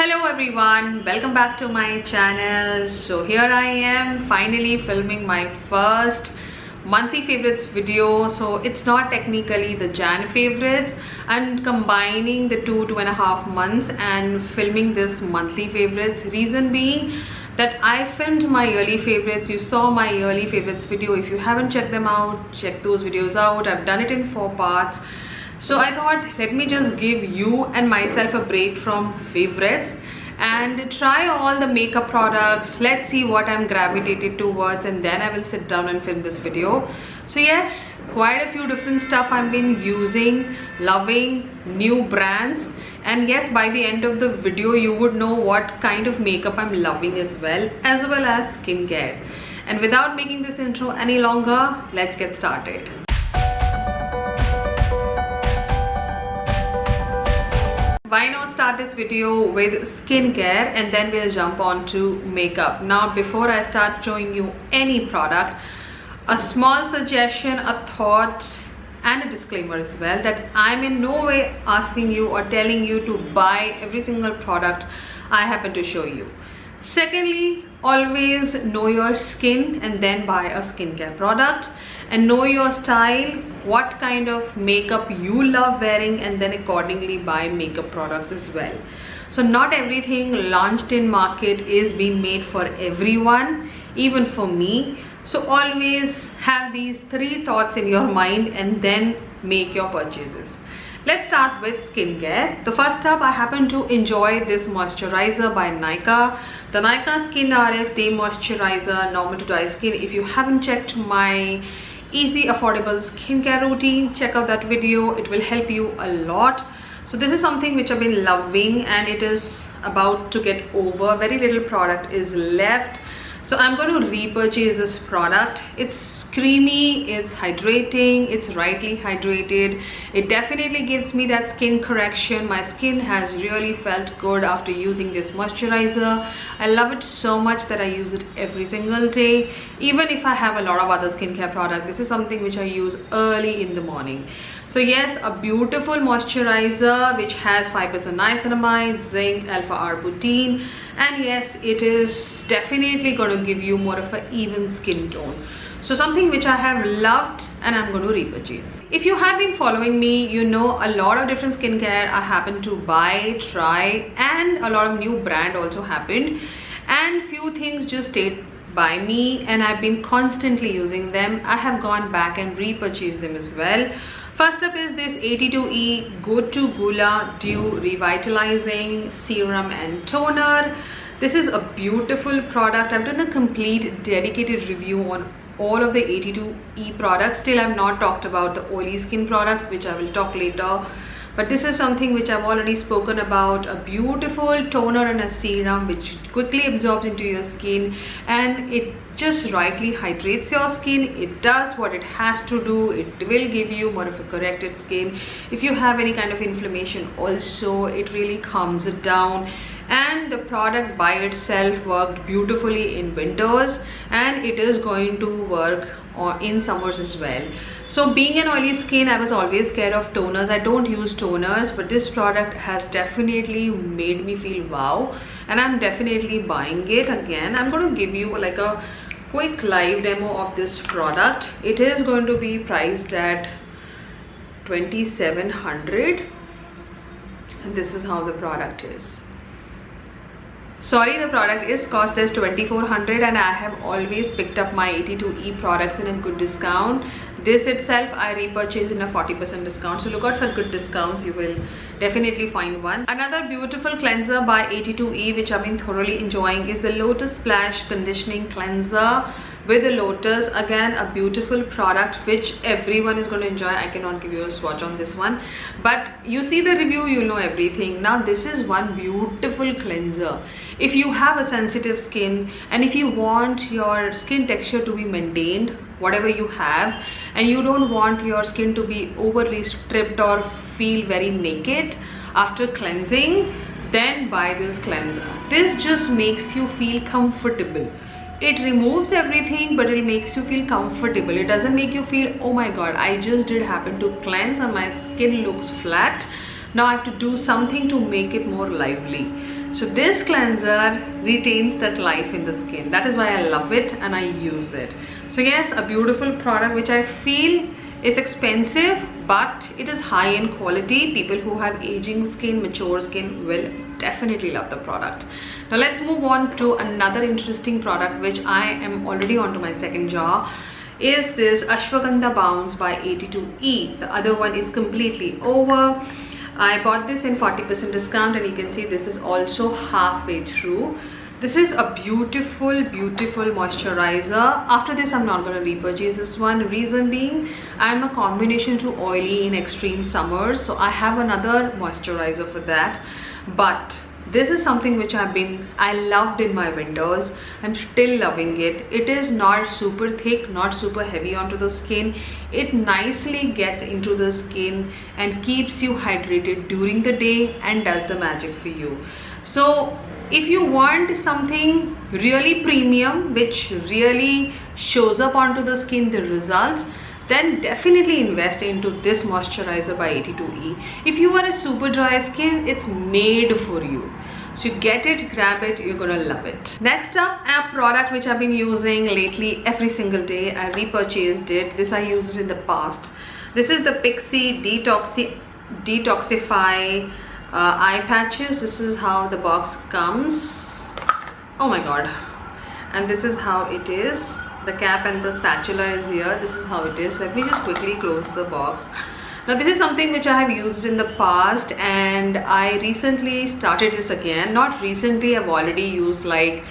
Hello everyone, welcome back to my channel. So here I am finally filming my first monthly favorites video. So it's not technically the Jan favorites. I'm combining the two and a half months and filming this monthly favorites. Reason being that I filmed my yearly favorites. You saw my yearly favorites video. If you haven't checked them out, check those videos out. I've done it in 4 parts. So I thought, let me just give you and myself a break from favorites and try all the makeup products. Let's see what I'm gravitated towards, and then I will sit down and film this video. So yes, quite a few different stuff I've been using, loving, new brands. And yes, by the end of the video, you would know what kind of makeup I'm loving as well as skincare. And without making this intro any longer, let's get started. Why not start this video with skincare and then we'll jump on to makeup. Now before I start showing you any product, a small suggestion, a thought and a disclaimer as well, that I'm in no way asking you or telling you to buy every single product I happen to show you. Secondly, always know your skin and then buy a skincare product, and know your style, what kind of makeup you love wearing, and then accordingly buy makeup products as well. So not everything launched in market is being made for everyone, even for me. So always have these 3 thoughts in your mind and then make your purchases. Let's start with skincare. The first up, I happen to enjoy this moisturizer by Nykaa. The Nykaa Skin RX Day Moisturizer, normal to dry skin. If you haven't checked my easy affordable skincare routine, check out that video. It will help you a lot. So this is something which I've been loving and it is about to get over. Very little product is left. So I'm going to repurchase this product. It's creamy, it's hydrating, it's rightly hydrated. It definitely gives me that skin correction. My skin has really felt good after using this moisturizer. I love it so much that I use it every single day. Even if I have a lot of other skincare products, this is something which I use early in the morning. So yes, a beautiful moisturizer which has 5% niacinamide, zinc, alpha-arbutin, and yes, it is definitely going to give you more of an even skin tone. So something which I have loved and I'm going to repurchase. If you have been following me, you know a lot of different skincare I happen to buy, try, and a lot of new brand also happened, and few things just stayed by me and I've been constantly using them. I have gone back and repurchased them as well. First up is this 82E Good to Gula Dew Revitalizing Serum and Toner. This is a beautiful product. I've done a complete dedicated review on all of the 82E products. Still, I've not talked about the oily skin products, which I will talk later. But this is something which I've already spoken about. A beautiful toner and a serum which quickly absorbs into your skin and it just rightly hydrates your skin. It does what it has to do. It will give you more of a corrected skin. If you have any kind of inflammation also, it really calms it down. And the product by itself worked beautifully in winters and it is going to work in summers as well. So being an oily skin, I was always scared of toners. I don't use toners, but this product has definitely made me feel wow, and I'm definitely buying it again. I'm going to give you like a quick live demo of this product. It is going to be priced at 2,700 and this is how the product is. Sorry, the product is cost as 2,400 and I have always picked up my 82E products in a good discount. This itself I repurchased in a 40% discount. So look out for good discounts. You will definitely find one. Another beautiful cleanser by 82E which I've been thoroughly enjoying is the Lotus Splash Conditioning Cleanser with the lotus. Again, a beautiful product which everyone is going to enjoy. I cannot give you a swatch on this one, but you see the review, you'll know everything. Now this is one beautiful cleanser. If you have a sensitive skin and if you want your skin texture to be maintained, whatever you have, and you don't want your skin to be overly stripped or feel very naked after cleansing, then buy this cleanser. This just makes you feel comfortable. It removes everything, but it makes you feel comfortable. It doesn't make you feel, oh my god, I just did happen to cleanse and my skin looks flat. Now I have to do something to make it more lively. So this cleanser retains that life in the skin. That is why I love it and I use it. So yes, a beautiful product which I feel it's expensive, but it is high in quality. People who have aging skin, mature skin will definitely love the product. Now let's move on to another interesting product which I am already onto my second jar. Is this Ashwagandha Bounce by 82E. The other one is completely over. I bought this in 40% discount, and you can see this is also halfway through. This is a beautiful moisturizer. After this, I'm not going to repurchase this one. Reason being, I'm a combination too oily in extreme summers, so I have another moisturizer for that. But this is something which I loved in my winters. I'm still loving it. It is not super thick, not super heavy onto the skin. It nicely gets into the skin and keeps you hydrated during the day and does the magic for you. So if you want something really premium which really shows up onto the skin, the results, then definitely invest into this moisturizer by 82E. If you are a super dry skin, it's made for you. So you get it, grab it, you're gonna love it. Next up, a product which I've been using lately every single day. I repurchased it. This I used it in the past. This is the M.A.C Detoxify eye patches. This is how the box comes. Oh my god. And this is how it is. The cap and the spatula is here. This is how it is. Let me just quickly close the box. Now this is something which I have used in the past, and I recently started this again. Not recently, I've already used like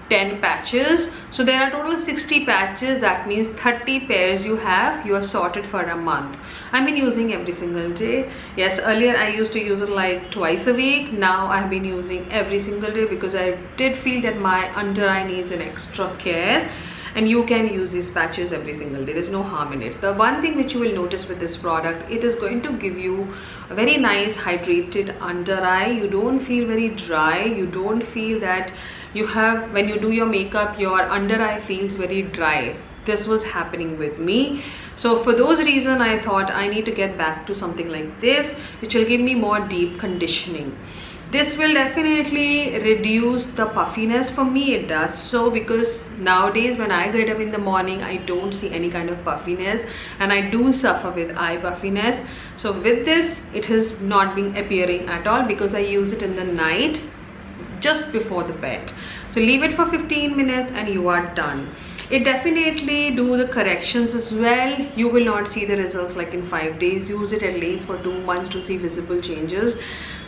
10 patches. So there are total 60 patches. That means 30 pairs you are sorted for a month. I've been using every single day. Yes, earlier I used to use it like twice a week. Now I've been using every single day because I did feel that my under eye needs an extra care. And you can use these patches every single day. There's no harm in it. The one thing which you will notice with this product, it is going to give you a very nice hydrated under eye. You don't feel very dry. You don't feel that you have, when you do your makeup, your under eye feels very dry. This was happening with me. So for those reasons, I thought I need to get back to something like this, which will give me more deep conditioning. This will definitely reduce the puffiness. For me it does so, because nowadays when I get up in the morning, I don't see any kind of puffiness, and I do suffer with eye puffiness. So with this, it has not been appearing at all because I use it in the night just before the bed. So leave it for 15 minutes and you are done. It definitely do the corrections as well. You will not see the results like in 5 days. Use it at least for 2 months to see visible changes.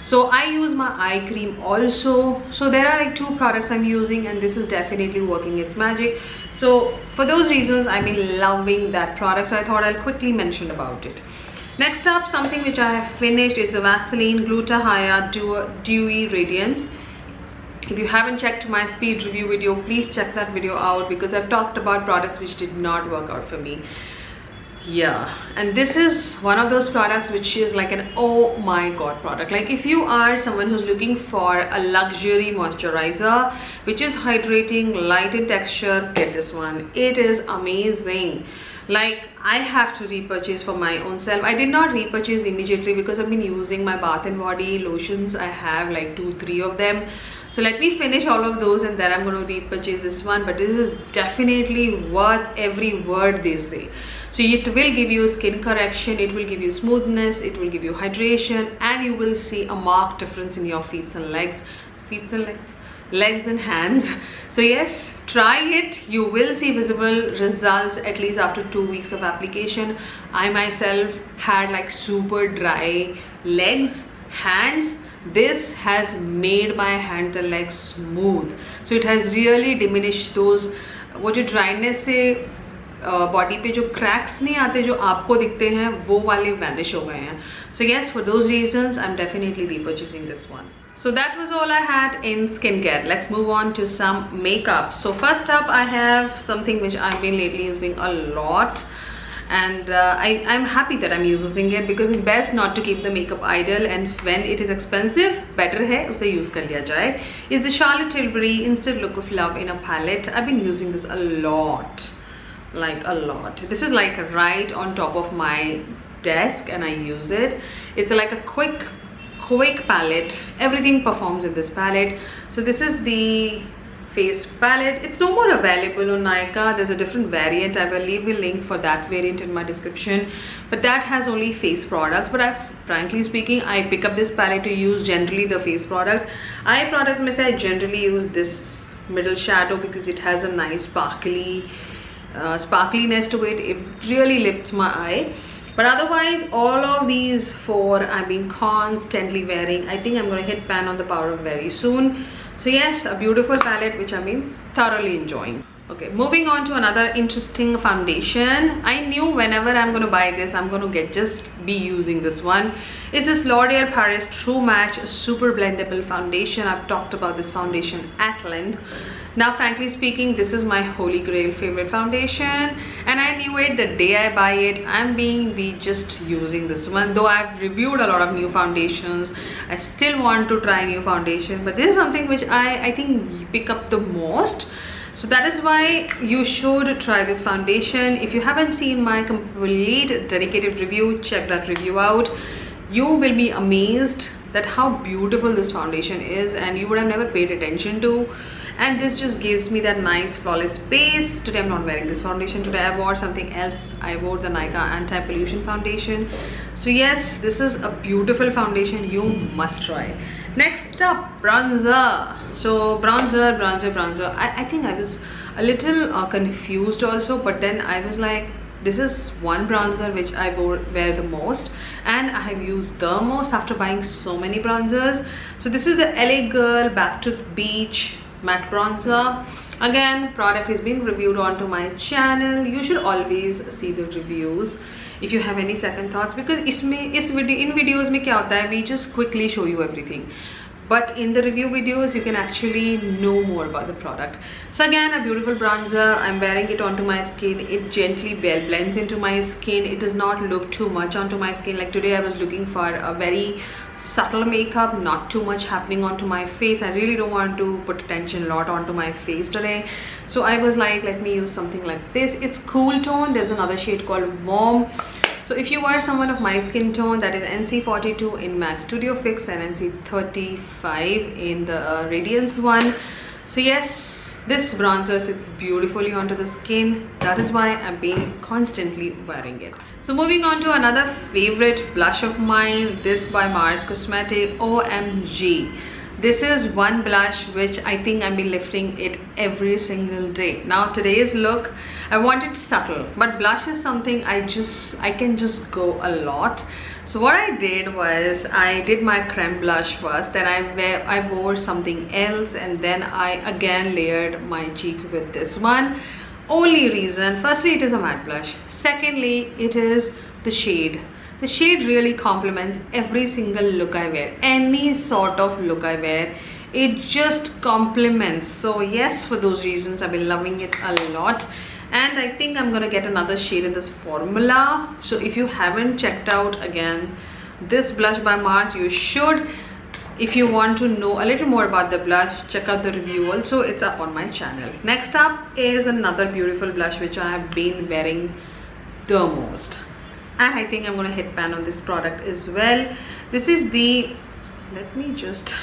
So I use my eye cream also. So there are like 2 products I'm using, and this is definitely working its magic. So for those reasons, I've been loving that product. So I thought I'll quickly mention about it. Next up, something which I have finished is the Vaseline Gluta-Hya Dewy Radiance. If you haven't checked my speed review video, please check that video out, because I've talked about products which did not work out for me. Yeah, and this is one of those products which is like an oh my god product. Like if you are someone who's looking for a luxury moisturizer which is hydrating, light in texture, get this one. It is amazing. Like I have to repurchase for my own self. I did not repurchase immediately because I've been using my Bath and Body lotions. I have like 2-3 of them. So let me finish all of those and then I'm going to repurchase this one. But this is definitely worth every word they say. So it will give you skin correction, it will give you smoothness, it will give you hydration, and you will see a marked difference in your feet and legs. Legs and hands. So yes, try it. You will see visible results at least after 2 weeks of application. I myself had like super dry legs, hands. This has made my hands and legs smooth. So it has really diminished those वो जो dryness से body पे जो cracks नहीं आते जो आपको दिखते हैं वो वाले वैनिश हो गए हैं. So yes, for those reasons I'm definitely repurchasing this one. So that was all I had in skincare. Let's move on to some makeup. So first up, I have something which I've been lately using a lot, and I'm happy that I'm using it because it's best not to keep the makeup idle, and when it is expensive, better है उसे use कर लिया जाए. Is the Charlotte Tilbury Instant Look of Love in a palette. I've been using this a lot, like a lot. This is like right on top of my desk and I use it. It's like a quick quick palette. Everything performs in this palette. So this is the face palette. It's no more available on Nykaa. There's a different variant. I will leave a link for that variant in my description, but that has only face products. But frankly speaking, I pick up this palette to use generally the face product. Eye products में से I generally use this middle shadow because it has a nice sparkliness to it. It really lifts my eye. But otherwise, all of these four I've been constantly wearing. I think I'm going to hit pan on the powder very soon. So yes, a beautiful palette which I've been thoroughly enjoying. Okay, moving on to another interesting foundation. I knew whenever I'm going to buy this, I'm going to just be using this one. It's this L'Oreal Paris True Match Super Blendable Foundation. I've talked about this foundation at length. Now, frankly speaking, this is my holy grail favorite foundation, and I knew it the day I buy it. I'm be just using this one. Though I've reviewed a lot of new foundations, I still want to try new foundation, but this is something which I think pick up the most. So that is why you should try this foundation. If you haven't seen my complete dedicated review, check that review out. You will be amazed that how beautiful this foundation is, and you would have never paid attention to. And this just gives me that nice flawless base. Today I'm not wearing this foundation. Today I wore something else. I wore the Nykaa anti-pollution foundation. So yes, this is a beautiful foundation. You must try. Next up, bronzer. So bronzer. I think I was a little confused also, but then I was like, this is one bronzer which I wear the most, and I have used the most after buying so many bronzers. So this is the LA Girl Back to Beach matte bronzer. Again, product is being reviewed onto my channel. You should always see the reviews if you have any second thoughts, because in videos में क्या होता है, we just quickly show you everything. But in the review videos, you can actually know more about the product. So again, a beautiful bronzer. I'm wearing it onto my skin. It gently blends into my skin. It does not look too much onto my skin. Like today, I was looking for a very subtle makeup, not too much happening onto my face. I really don't want to put attention a lot onto my face today. So I was like, let me use something like this. It's cool tone. There's another shade called Warm. So if you are someone of my skin tone, that is NC42 in MAC Studio Fix and NC35 in the Radiance one. So yes, this bronzer sits beautifully onto the skin. That is why I'm being constantly wearing it. So moving on to another favorite blush of mine, this by M.A.C Cosmetic, OMG. This is one blush which I think I'll be lifting it every single day. Now today's look, I want it subtle, but blush is something I can just go a lot. So what I did was I did my creme blush first, then I wore something else, and then I again layered my cheek with this one. Only reason, firstly, it is a matte blush. Secondly, it is the shade. The shade really complements every single look I wear. Any sort of look I wear, it just complements. So yes, for those reasons, I've been loving it a lot. And I think I'm gonna get another shade in this formula. So if you haven't checked out again this blush by M.A.C, you should. If you want to know a little more about the blush, check out the review also. It's up on my channel. Next up is another beautiful blush which I have been wearing the most. And I think I'm going to hit pan on this product as well. This is the, let me just,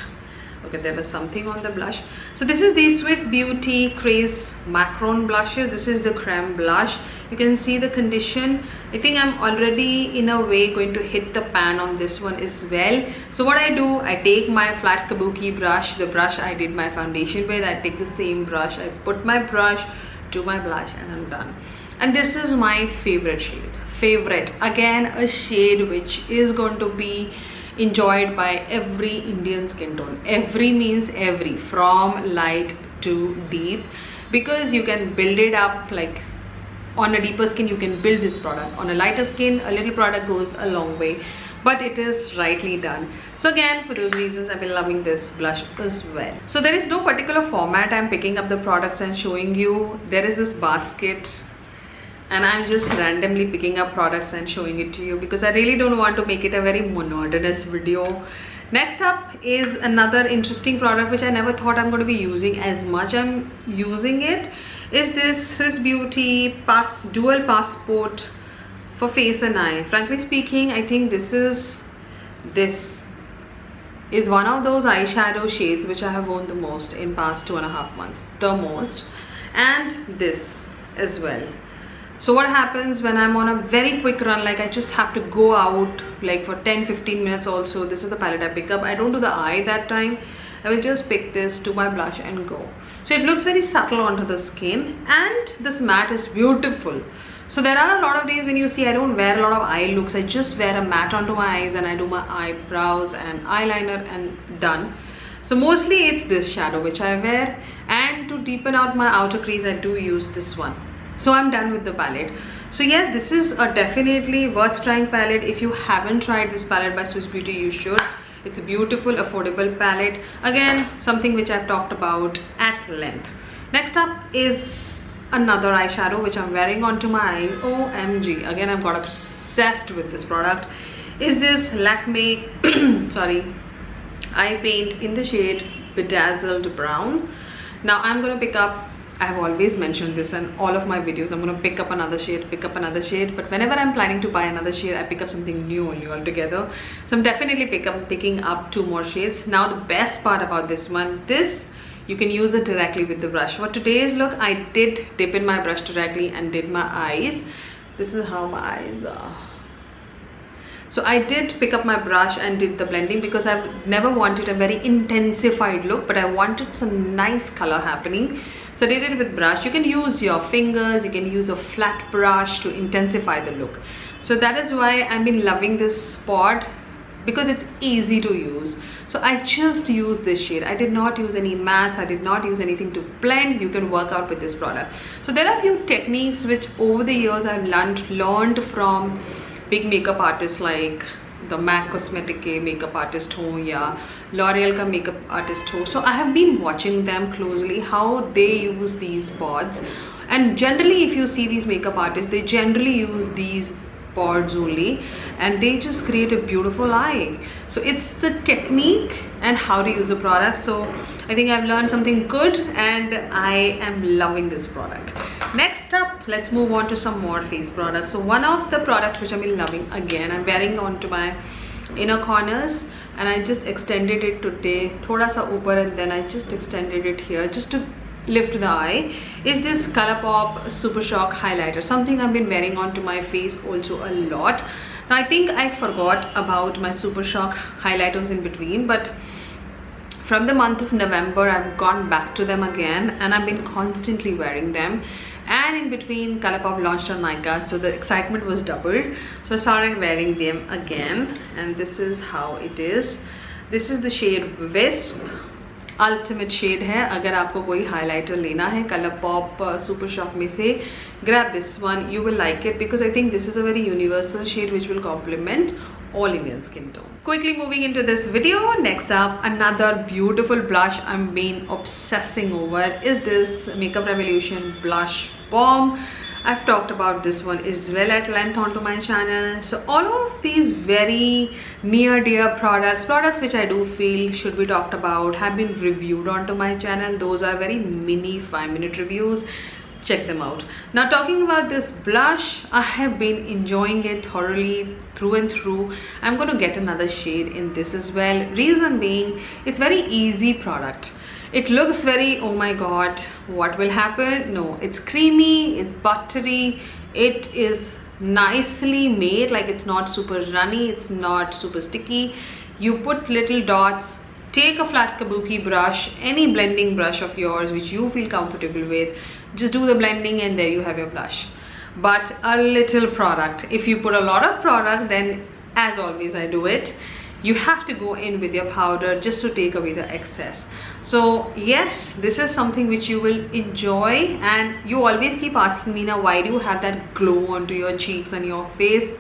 okay, there was something on the blush. So this is the Swiss Beauty Craze Macaron blushes. This is the creme blush. You can see the condition. I think I'm already in a way going to hit the pan on this one as well. So what I do, I take my flat kabuki brush, the brush I did my foundation with. I take the same brush, I put my brush to my blush, and I'm done. And this is my favorite shade. Again, a shade which is going to be enjoyed by every Indian skin tone. Every means every, from light to deep, because you can build it up. Like on a deeper skin, you can build this product. On a lighter skin, a little product goes a long way, but it is rightly done. So again, for those reasons, I've been loving this blush as well. So there is no particular format I'm picking up the products and showing you. There is this basket, and I'm just randomly picking up products and showing it to you because I really don't want to make it a very monotonous video. Next up is another interesting product which I never thought I'm going to be using as much. I'm using it. Is this Swiss Beauty Dual Passport for face and eye. Frankly speaking, I think this is this is one of those eyeshadow shades which I have worn the most in past 2.5 months, the most, and this as well. So what happens when I'm on a very quick run, like I just have to go out like for 10-15 minutes also, this is the palette I pick up. I don't do the eye that time. I will just pick this, do my blush and go. So it looks very subtle onto the skin, and this matte is beautiful. So there are a lot of days when you see I don't wear a lot of eye looks. I just wear a matte onto my eyes and I do my eyebrows and eyeliner and done. So mostly it's this shadow which I wear, and to deepen out my outer crease I do use this one. So I'm done with the palette. So yes, this is a definitely worth trying palette. If you haven't tried this palette by Swiss Beauty, you should. It's a beautiful, affordable palette. Again, something which I've talked about at length. Next up is another eyeshadow which I'm wearing onto my eyes. OMG, again I've got obsessed with this product. Is this Lakme sorry, eye paint in the shade Bedazzled Brown. Now I'm going to pick up, I have always mentioned this in all of my videos, I'm going to pick up another shade, but whenever I'm planning to buy another shade, I pick up something new only altogether. So I'm definitely picking up 2 more shades. Now the best part about this one, this you can use it directly with the brush. For today's look, I did dip in my brush directly and did my eyes. This is how my eyes are. So I did pick up my brush and did the blending because I've never wanted a very intensified look, but I wanted some nice color happening. So I did it with brush. You can use your fingers, you can use a flat brush to intensify the look. So that is why I've been loving this pod, because it's easy to use. So I just use this shade. I did not use any mattes, I did not use anything to blend. You can work out with this product. So there are a few techniques which over the years I've learned from big makeup artists like the M.A.C cosmetic के makeup artist हो या L'Oreal का makeup artist हो. So I have been watching them closely how they use these pods, and generally if you see these makeup artists, they generally use these pods only, and they just create a beautiful eye. So it's the technique and how to use the product. So I think I've learned something good and I am loving this product. Next up, let's move on to some more face products. So one of the products which I've been loving, again I'm wearing onto my inner corners, and I just extended it today thoda sa upar, and then I just extended it here just to lift the eye, is this Colourpop Super Shock highlighter. Something I've been wearing onto my face also a lot. Now I think I forgot about my Super Shock highlighters in between, but from the month of November I've gone back to them again, and I've been constantly wearing them. And in between, Colourpop launched on Nykaa, so the excitement was doubled. So I started wearing them again, and this is how it is. This is the shade Wisp. Ultimate shade है. अगर आपको कोई highlighter लेना है Colourpop Super Shock में से, grab this one. You will like it because I think this is a very universal shade which will complement all Indian skin tone. Quickly moving into this video, next up another beautiful blush I'm been obsessing over is this Makeup Revolution Blush Bomb. I've talked about this one as well at length onto my channel. So all of these very near dear products which I do feel should be talked about, have been reviewed onto my channel. Those are very mini 5-minute reviews. Check them out. Now talking about this blush, I have been enjoying it thoroughly through and through. I'm going to get another shade in this as well. Reason being, it's very easy product. It looks very, oh my god, what will happen? No, it's creamy, it's buttery, it is nicely made, like it's not super runny, it's not super sticky. You put little dots, take a flat kabuki brush, any blending brush of yours which you feel comfortable with, just do the blending and there you have your blush. But a little product. If you put a lot of product, then as always I do it, you have to go in with your powder just to take away the excess. So yes, this is something which you will enjoy, and you always keep asking me, now why do you have that glow onto your cheeks and your face?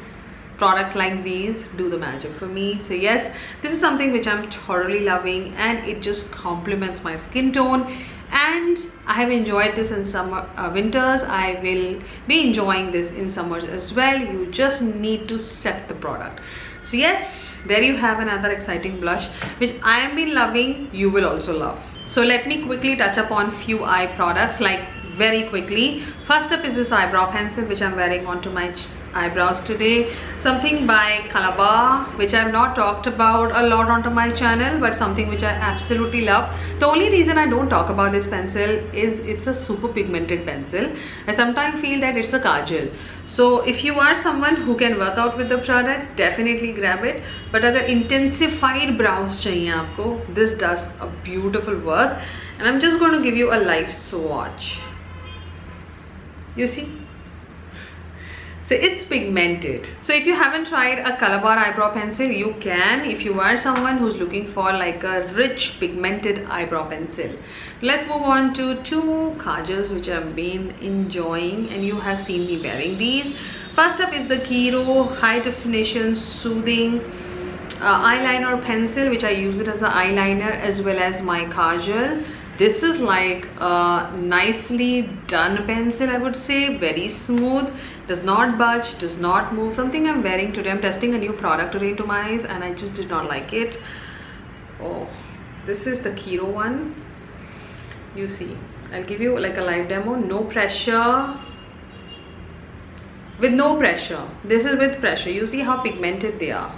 Products like these do the magic for me. So yes, this is something which I'm thoroughly loving, and it just complements my skin tone, and I have enjoyed this in summer, winters. I will be enjoying this in summers as well. You just need to set the product. So yes, there you have another exciting blush which I have been loving. You will also love. So let me quickly touch upon few eye products, like very quickly. First up is this eyebrow pencil which I'm wearing onto my eyebrows today. Something by Calabar, which I have not talked about a lot onto my channel, but something which I absolutely love. The only reason I don't talk about this pencil is it's a super pigmented pencil. I sometimes feel that it's a kajal. So if you are someone who can work out with the product, definitely grab it. But agar intensified brows chahiye aapko, this does a beautiful work. And I'm just going to give you a live swatch. You see? So it's pigmented. So if you haven't tried a Calabar eyebrow pencil, you can if you are someone who's looking for like a rich pigmented eyebrow pencil. Let's move on to two kajals which I've been enjoying and you have seen me wearing these. First up is the Kiro High Definition Soothing eyeliner pencil, which I use it as an eyeliner as well as my kajal. This is like a nicely done pencil, I would say. Very smooth, does not budge, does not move. Something I'm wearing today. I'm testing a new product today into my eyes and I just did not like it. Oh, this is the Kiro one. You see, I'll give you like a live demo. No pressure. With no pressure. This is with pressure. You see how pigmented they are.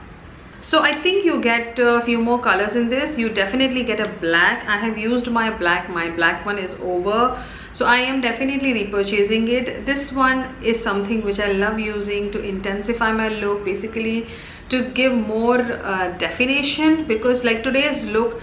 So I think you get a few more colors in this. You definitely get a black. I have used my black one is over, so I am definitely repurchasing it. This one is something which I love using to intensify my look, basically to give more definition, because like today's look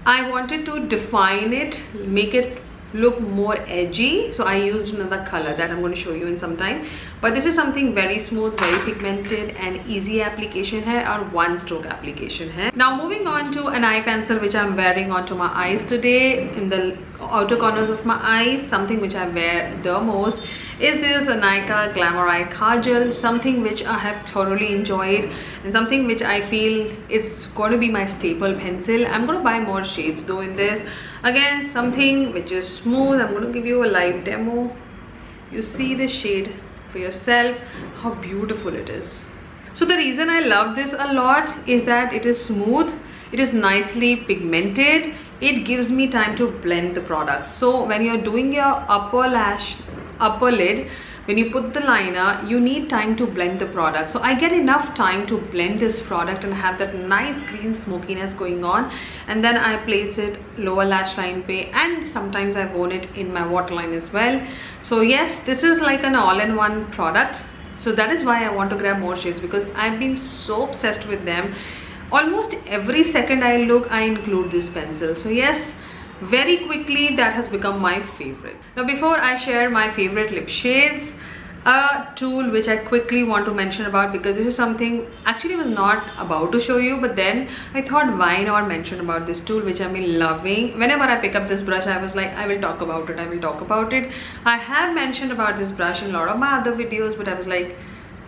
I wanted to define it, make it look more edgy, so I used another color that I'm going to show you in some time. But this is something very smooth, very pigmented and easy application hai, or one stroke application hai. Now moving on to an eye pencil which I'm wearing onto my eyes today, in the outer corners of my eyes. Something which I wear the most is this Nika Glamour Eye Kajal, something which I have thoroughly enjoyed and something which I feel it's going to be my staple pencil. I'm going to buy more shades though in this. Again, something which is smooth. I'm going to give you a live demo. You see the shade for yourself, how beautiful it is. So the reason I love this a lot is that it is smooth, it is nicely pigmented, it gives me time to blend the products. So when you're doing your upper lid, when you put the liner, you need time to blend the product. So I get enough time to blend this product and have that nice green smokiness going on, and then I place it lower lash line pe, and sometimes I worn it in my waterline as well. So yes, this is like an all-in-one product. So that is why I want to grab more shades, because I've been so obsessed with them. Almost every second I look, I include this pencil. So yes, very quickly that has become my favorite. Now before I share my favorite lip shades, a tool which I quickly want to mention about, because this is something actually I was not about to show you, but then I thought why not mention about this tool which I've been loving. Whenever I pick up this brush, I was like, I will talk about it, I will talk about it. I have mentioned about this brush in a lot of my other videos, but I was like,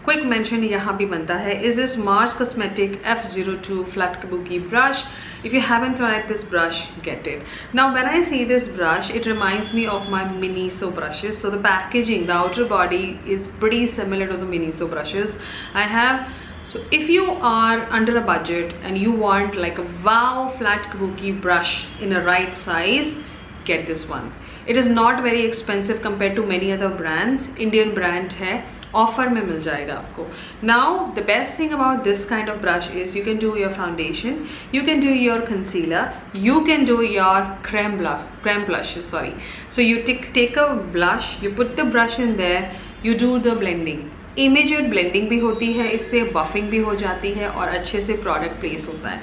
quick mention yahan bhi banta hai, is this Mars Cosmetic F02 flat kabuki brush. If you haven't tried this brush, get it. Now when I see this brush, it reminds me of my Miniso brushes. So the packaging, the outer body is pretty similar to the Miniso brushes I have. So if you are under a budget and you want like a wow flat kabuki brush in a right size, get this one. It is not very expensive compared to many other brands. Indian brand hai, offer mein mil jayega aapko. Now the best thing about this kind of brush is you can do your foundation, you can do your concealer, you can do your creme blushes, sorry. So you take a blush, you put the brush in there, you do the blending. Immediate blending भी होती है, इससे buffing भी हो जाती है और अच्छे से product place होता है.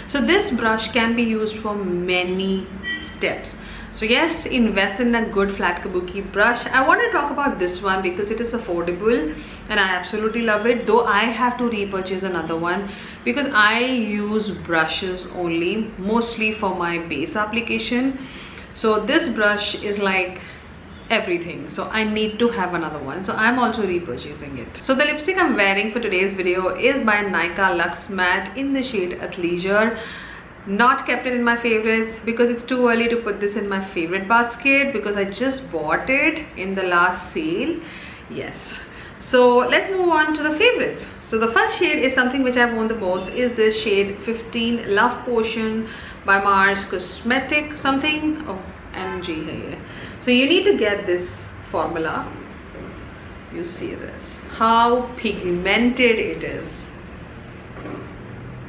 So this brush can be used for many steps. So yes, invest in a good flat kabuki brush. I want to talk about this one because it is affordable and I absolutely love it, though I have to repurchase another one because I use brushes only, mostly for my base application. So this brush is like everything, so I need to have another one, so I'm also repurchasing it. So the lipstick I'm wearing for today's video is by Nika Luxe Matte in the shade Athleisure. Not kept it in my favorites because it's too early to put this in my favorite basket because I just bought it in the last sale. Yes, so let's move on to the favorites. So the first shade is something which I've worn the most, is this shade 15 Love Potion by Mars Cosmetic something. Oh, MG hai ye. So you need to get this formula. You see this, how pigmented it is.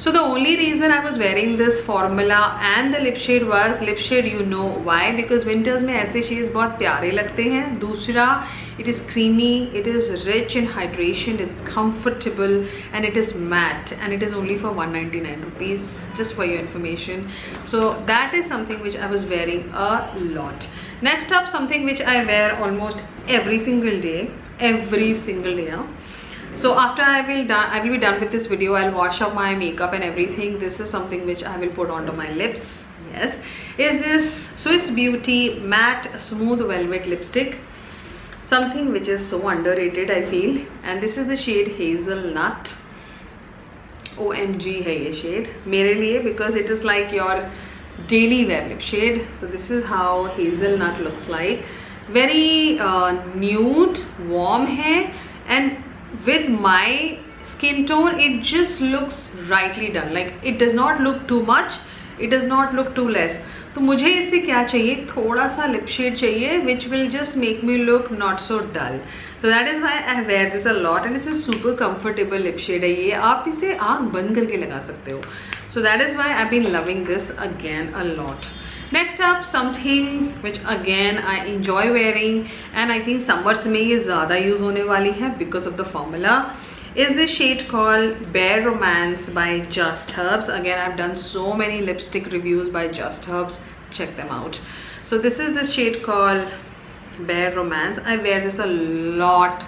So the only reason I was wearing this formula and the lip shade was lip shade, you know why, because winters में ऐसे shades बहुत प्यारे लगते हैं. दूसरा, it is creamy, it is rich in hydration, it's comfortable, and it is matte, and it is only for 199 rupees, just for your information. So that is something which I was wearing a lot. Next up, something which I wear almost every single day. So after I will be done with this video, I'll wash up my makeup and everything. This is something which I will put onto my lips. Yes, is this Swiss Beauty matte smooth velvet lipstick, something which is so underrated, I feel. And this is the shade Hazelnut. OMG hai ye shade mere liye, because it is like your daily wear lip shade. So this is how Hazelnut looks like. Very nude, warm hai, and with my skin tone it just looks rightly done. Like it does not look too much, it does not look too less. तो मुझे इससे क्या चाहिए, थोड़ा सा lip shade चाहिए which will just make me look not so dull. So that is why I wear this a lot, and it's a super comfortable lip shade है ये. आप इसे आँख बंद करके लगा सकते हो. So that is why I've been loving this again a lot. Next up, something which again I enjoy wearing, and I think summers में ये ज़्यादा use होने वाली है because of the formula, is this shade called Bare Romance by Just Herbs. Again, I've done so many lipstick reviews by Just Herbs, check them out. So this is the shade called Bare Romance. I wear this a lot.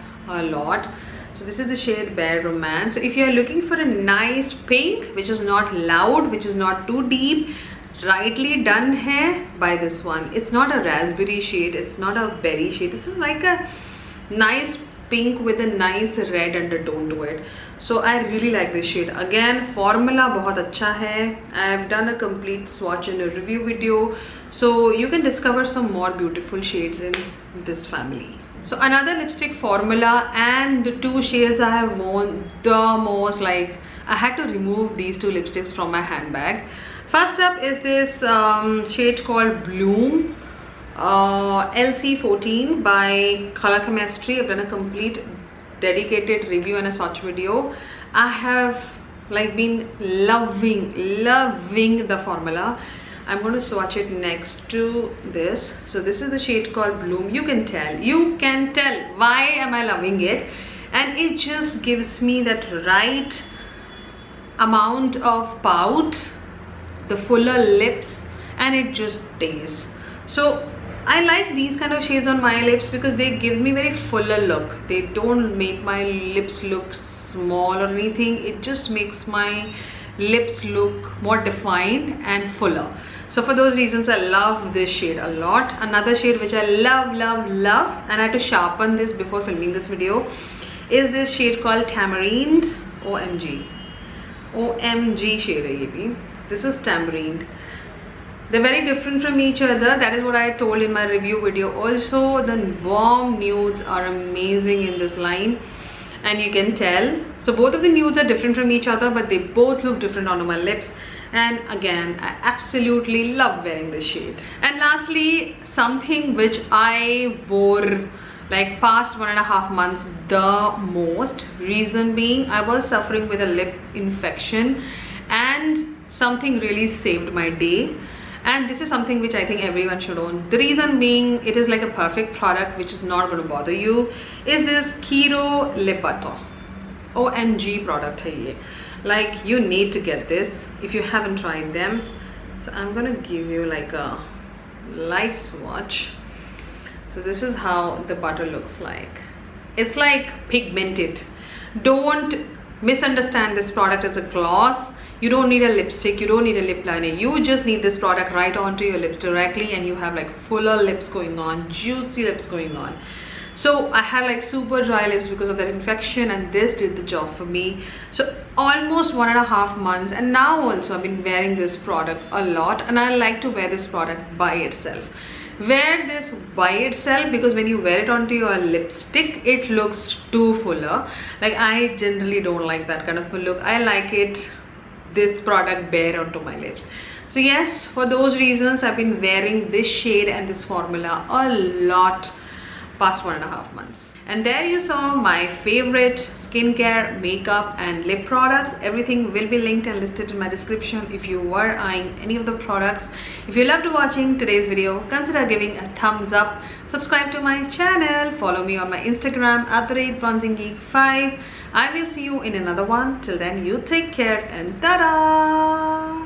So this is the shade Bare Romance. So if you are looking for a nice pink which is not loud, which is not too deep, rightly done hai, by this one. It's not a raspberry shade, it's not a berry shade, it's like a nice pink with a nice red undertone to it. So I really like this shade. Again, formula bahut acha hai. I have done a complete swatch in a review video, so you can discover some more beautiful shades in this family. So another lipstick formula, and the two shades I have worn the most, like I had to remove these two lipsticks from my handbag. First up is this shade called Bloom LC14 by Color Chemistry. I've done a complete dedicated review and a swatch video. I have like been loving the formula. I'm going to swatch it next to this. So this is the shade called Bloom. You can tell why am I loving it, and it just gives me that right amount of pout, the fuller lips, and it just stays. So I like these kind of shades on my lips because they gives me very fuller look. They don't make my lips look small or anything. It just makes my lips look more defined and fuller. So for those reasons I love this shade a lot. Another shade which I love, and I had to sharpen this before filming this video, is this shade called Tamarind. OMG shade hai ye bhi. This is Tamarind. They're very different from each other. That is what I told in my review video. Also, the warm nudes are amazing in this line, and you can tell. So both of the nudes are different from each other, but they both look different on my lips. And again, I absolutely love wearing this shade. And lastly, something which I wore like past 1.5 months the most. Reason being, I was suffering with a lip infection, and something really saved my day. And this is something which I think everyone should own. The reason being, it is like a perfect product which is not going to bother you, is this Kiro lip butter. OMG product hai ye. Like, you need to get this if you haven't tried them. So I'm going to give you like a live swatch. So this is how the butter looks like. It's like pigmented. Don't misunderstand this product as a gloss. You don't need a lipstick, you don't need a lip liner. You just need this product right onto your lips directly, and you have like fuller lips going on, juicy lips going on. So I had like super dry lips because of that infection, and this did the job for me. So almost 1.5 months, and now also I've been wearing this product a lot, and I like to wear this product by itself. Wear this by itself because when you wear it onto your lipstick, it looks too fuller. Like, I generally don't like that kind of full look. I like it, this product, bare onto my lips. So yes, for those reasons I've been wearing this shade and this formula a lot past 1.5 months. And there you saw my favorite skincare, makeup and lip products. Everything will be linked and listed in my description if you were eyeing any of the products. If you loved watching today's video, consider giving a thumbs up, subscribe to my channel, follow me on my Instagram @bronzinggeek5. I will see you in another one. Till then, you take care and ta-da!